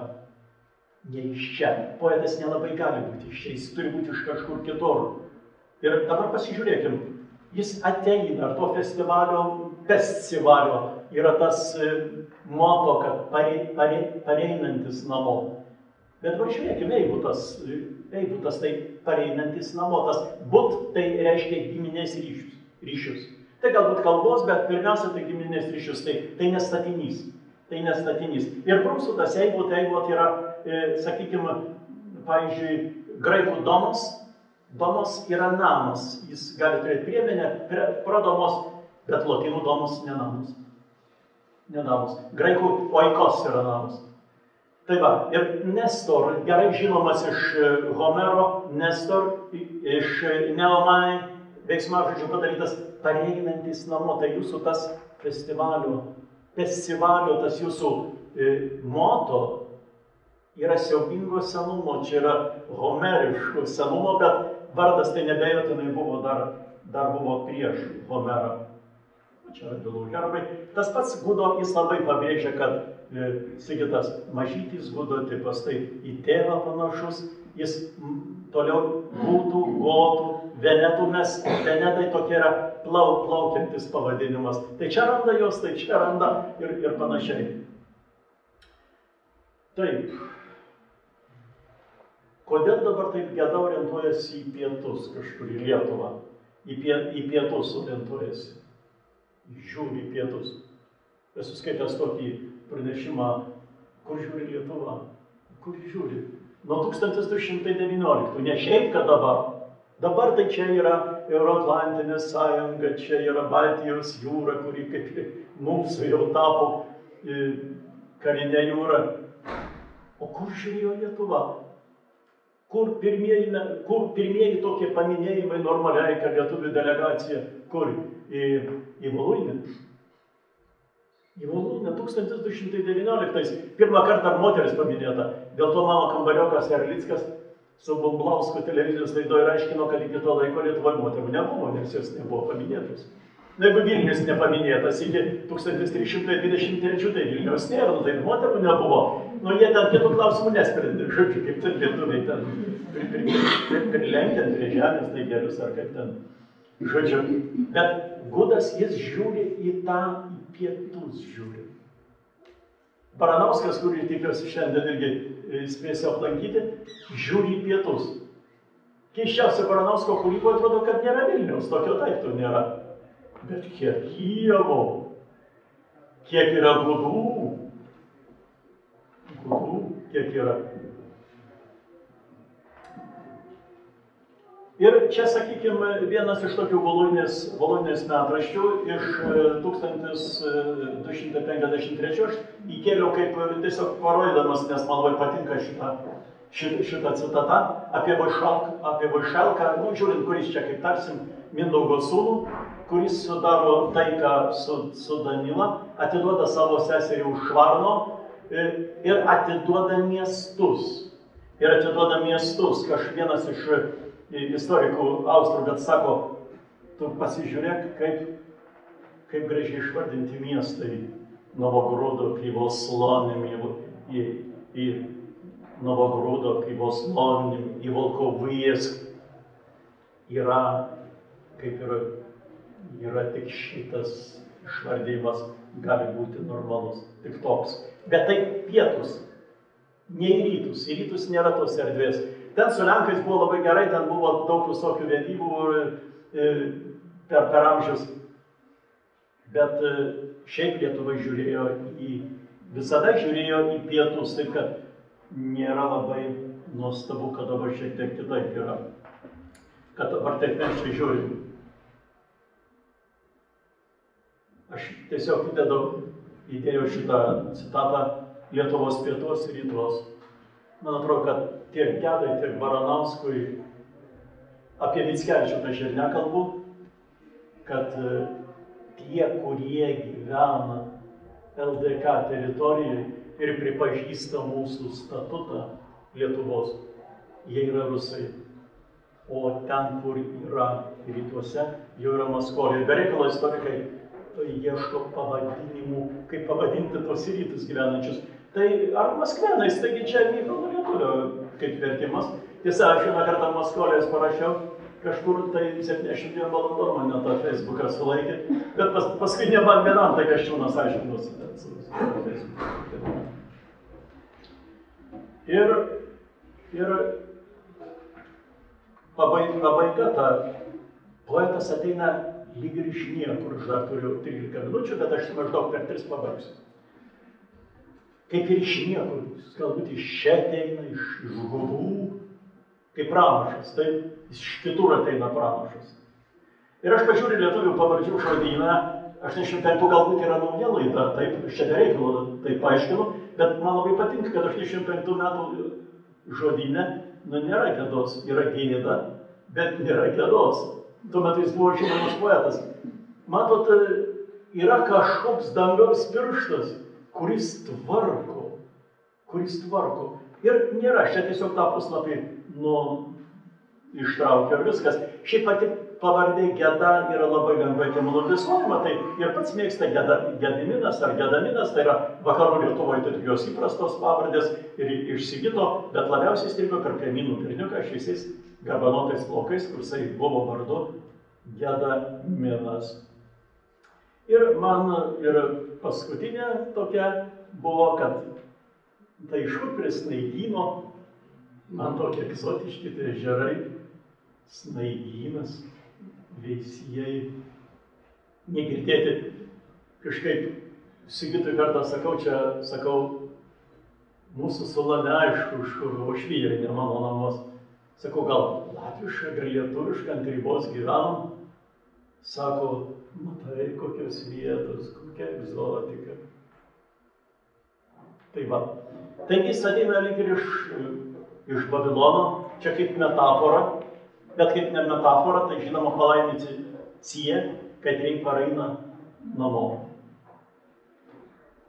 ne iš čia. Poetas nelabai gali būti iš čia, jis turi būti iš kažkur kitur. Ir dabar pasižiūrėkim, jis ateina, to festivalio yra tas moto, kad pareinantis namo. Bet va žiūrėkime, eibutas tai pareinantis namo, tas būt tai reiškia giminės ryšius. Tai galbūt kalbos, bet pirmiausia tai giminės ryšius, tai nestatinys. Tai nestatinys. Ir prūsų tas eibut yra, sakykime, pavyzdžiui, graikų domas. Domas yra namas. Jis gali turėti priemenę, pradomos, bet lotynų domas ne namas. Ne namas. Graikų oikos yra namas. Tai va, ir Nestor, gerai žinomas iš Homero, Nestor, iš Neomai, veiksmažodžių padarytas pareinantis namo, tai jūsų tas festivalio, tas jūsų moto yra siaubingo senumo, čia yra homeriško senumo, bet vardas tai nebejotinai buvo dar buvo prieš Homerą. Čia radvilų herbai. Tas pats Gudo, jis labai pabrėžia, kad Sigitas mažytis Gudo tipas, tai į tėvą panašus, jis toliau būtų, gotų, venetų, nes venetai tokie yra plaukiantis pavadinimas. Tai čia randa jos, tai čia randa ir panašiai. Taip. Kodėl dabar taip geda orientuojasi į pietus, kažkur į Lietuvą? Į pietus orientuojasi. Žiūri į pietus. Esu skaitęs tokį pranešimą, kur žiūri Lietuva. Kur žiūri? Nuo 1219, ne šiaip, kad dabar. Dabar tai čia yra Euroatlantinė sąjunga, čia yra Baltijos jūra, kuri kaip mūsų jau tapo karinė jūra. O kur žiūrėjo Lietuva? Kur pirmieji tokie paminėjimai normaliai, kad lietuvių delegacija, kur? Į Voluinę. Į Voluinę 1219. Pirmą kartą moteris paminėta. Dėl to mano kambariokas Erlickas su Bumblausku televizijos laidoje aiškino, kad iki to laiko Lietuvoje moterų nebuvo, nes jos nebuvo paminėtos. Jeigu Vilnius nepaminėtas iki 1323, tai Vilniaus nėra, tai moterų nebuvo. Nu, jie ten kitų klausimų nesprendė, žodžiu, kaip ten lietuviai ten prilenkiant prie žemės, tai gerius ar kaip ten. Žodžiu, bet Gudas jis žiūri į pietus žiūri. Baranauskas, kurį tikiuosi šiandien irgi spėsiu aplankyti, žiūri į pietus. Keiščiausia Baranausko kūryboje atrodo, kad nėra Vilniaus, tokio daikto nėra. Bet kiek Kijevo, kiek yra Gudų, kiek yra. Ir čia, sakykime, vienas iš tokių Voluinės metraščių iš 1253 aš įkėliau kaip tiesiog parodydamas, nes man labai patinka šitą citatą apie Vaišelką, nu, žiūrint, kuris čia, kaip tarsim, Mindaugo sūnų, kuris sudaro taiką su Danila, atiduoda savo seserį už Švarno ir atiduoda miestus. Vienas iš istorikų austrų, bet sako, tu pasižiūrėk, kaip gražiai išvardinti miestai. Novogorodo, Krivoslonim, į Novogorodo, Krivoslonim, į Volkoviesk. Yra tik šitas išvardymas gali būti normalus, tik toks. Bet tai pietus, ne į rytus. Į rytus nėra tos erdvės. Ten su Lenkais buvo labai gerai, ten buvo daug visokių vedybų per amžius. Bet šiaip Lietuva visada žiūrėjo į pietus, taip kad nėra labai nuostabu, kad dabar šiek tiek kitaip yra. Kad dabar taip mes čia žiūrim. Aš tiesiog įdėjau šitą citatą Lietuvos pietos ir rytuos. Man atrodo, kad tiek Gedai, tiek Baranauskui, apie Mickevičių tai aš ir nekalbu, kad tie, kurie gyvena LDK teritorijoje ir pripažįsta mūsų statutą Lietuvos. Jie yra rusai. O ten, kur yra rytuose, jau yra Maskovija. Be reikalo istorikai ieško pavadinimų, kaip pavadinti tos į rytus gyvenančius. Tai ar maskvenais, taigi čia Mykolo Lietuvio kaip vertimas. Tiesa, aš vieną kartą Maskovijos parašiau, kažkur tai 72 valandom mane tą Facebooką sulaikė, bet paskui ne man vienam, tai Kasčiūnas aiškinosi su Facebooku. Ir pabaiga ta, poetas ateina lyg ir iš niekur, aš dar turiu 13 minučių, bet aš maždaug per 3 pabaigsiu. Kaip ir iš niekur, galbūt iš čia ateina, iš gudų, kaip pranašas, taip, iš kitur ateina pranašas. Ir aš pažiūriu lietuvių pavardžių žodyną, 85 galbūt yra nauja laida, taip, aš čia nereikalo taip paaiškinu, bet man labai patinka, kad 85 metų žodyne, nėra Gedos, yra Gėda, bet nėra Gedos. Tuo metu jis buvo žinomas poetas. Matot, yra kažkoks dangaus pirštas, kuris tvarko. Ir nėra, čia tiesiog tą puslapį ištraukia ir viskas. Šiaip pati pavardė Geda yra labai lengvai demonizuojama, tai ir pats mėgsta Gediminas ar Gedaminas, tai yra vakarų Lietuvoje tai jos įprastos pavardės ir išsigito, bet labiausiai strigo per kaimynų berniuką šviesiais garbanotais plaukais, kur jisai buvo vardu Gedaminas. Ir man ir paskutinė tokia buvo, kad tai iš kur prie Snaigyno, man tokie egzotiški tai ežerai, Snaigynas, Veisiejai, negirdėti, kažkaip Sigitui kartą sakau, mūsų sula neaišku, iš kur Uošvyje, ne mano namus. Sakau, gal latviška, gal lietuviška, ant ribos gyvenam. Sako, matai, kokios vietos, kokia egzotika. Tai va. Taigi jis ateina lyg ir iš Babilono, čia kaip metafora, bet kaip ne metafora, tai žinoma palaiminti Cie, kad jai pareina namo.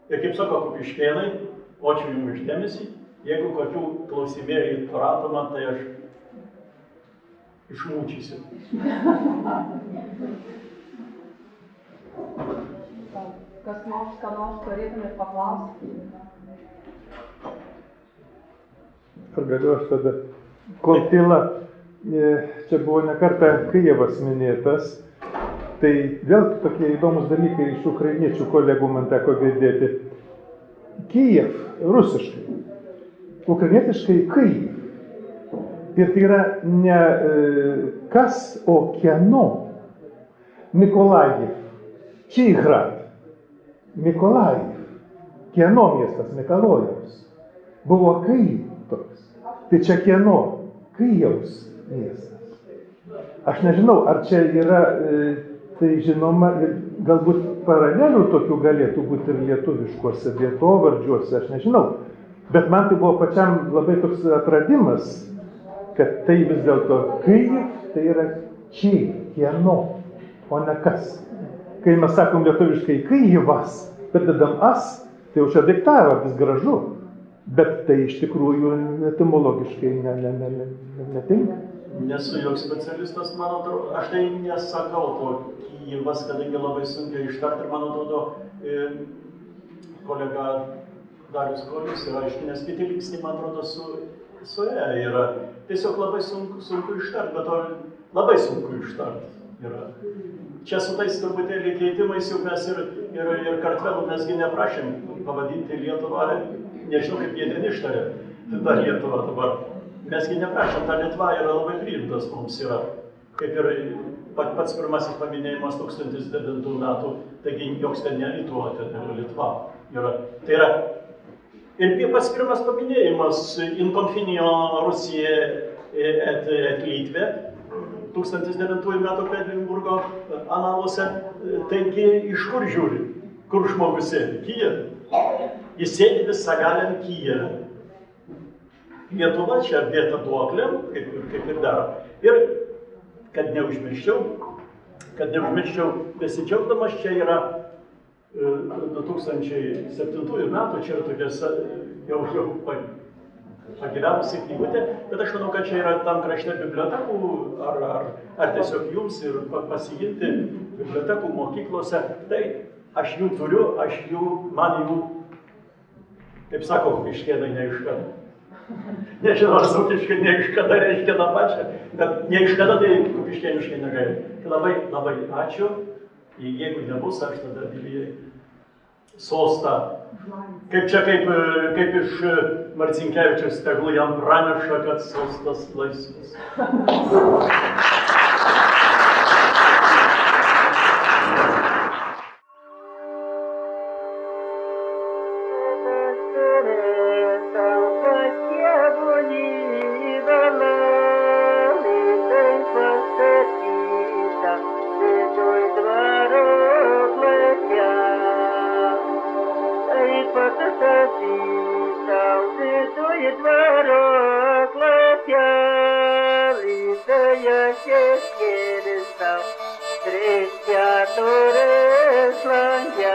Ir kaip sako Kupiškėnai, ačiū jums už dėmesį, jeigu kokių klausimėlį pratomą, tai aš išmūčysiu. Kas nors, ką nors turėtumėt paklausti? Ar galiu aš tada? Kol tyla, čia buvo ne kartą Kijevas minėtas, tai vėl tokie įdomus dalykai iš ukrainiečių kolegų man teko girdėti. Kijev, rusiškai, ukrainietiškai Kijev. Ir tai yra ne kas, o kieno. Mikolajiv, Čygrad, Mikolajiv, kieno miestas, Mikalojaus. Buvo Kijev toks. Tai čia kieno? Kijaus miestas. Aš nežinau, ar čia yra tai žinoma ir galbūt paralelių tokių galėtų būti ir lietuviškuose vietovardžiuose, aš nežinau. Bet man tai buvo pačiam labai toks atradimas, kad tai vis dėlto Kijev, tai yra čia, kieno, o ne kas. Kai mes sakom lietuviškai Kijevas, pridedam as, tai jau čia daiktavardis gražu, bet tai iš tikrųjų etimologiškai netinka. Nesu joks specialistas, man atrodo, aš tai nesakau to Kijevas, kadangi labai sunkiai ištarti ir man atrodo kolega Darius Kolis yra aiškinęs kiti linksniai, man atrodo, su yra. Tiesiog labai sunku ištarti, bet to labai sunku ištarti yra. Čia su tais truputėlį keitimais jau mes ir Kartvelų mesgi neprašėm pavadinti Lietuvą, nežinau kaip jie ten ištarė, ta Lietuva dabar. Mesgi neprašėm, ta Lietuva yra labai priimtas mums yra. Kaip ir pats pirmasis paminėjimas 1009 metų, taigi joks ten ne Lietuva, ten yra Lietuva. Tai yra ir pats pirmas paminėjimas Inconfinio Rusija et Litvė 1009 metų Pedrinburgo analuose, taigi iš kur žiūri, kur žmogus sėdi? Kijeve. Jis sėdi visagaliam Kijeve. Lietuva čia dėta duoklėm, kaip ir daro. Ir kad neužmirščiau, besidžiaugdamas čia yra 2007 metų, čia yra tokia jau pagyvenusi knygutė, bet aš manau, kad čia yra tam krašte bibliotekų, ar tiesiog jums ir pasiimti bibliotekų mokyklose. Tai aš jų turiu, man jų, kaip sako, kupiškėnai ne iš kada. Nežinau, ar dzūkiškai ne iš kada reiškia tą pačią, bet ne iš kada tai kupiškėniškai negali. Tai labai, labai ačiū. Jeigu nebus, aš tada Vilijai sostą. Kaip čia, kaip iš Marcinkevičiaus, tegul jam praneša, kad sostas laisvas. Cristiatura Islândia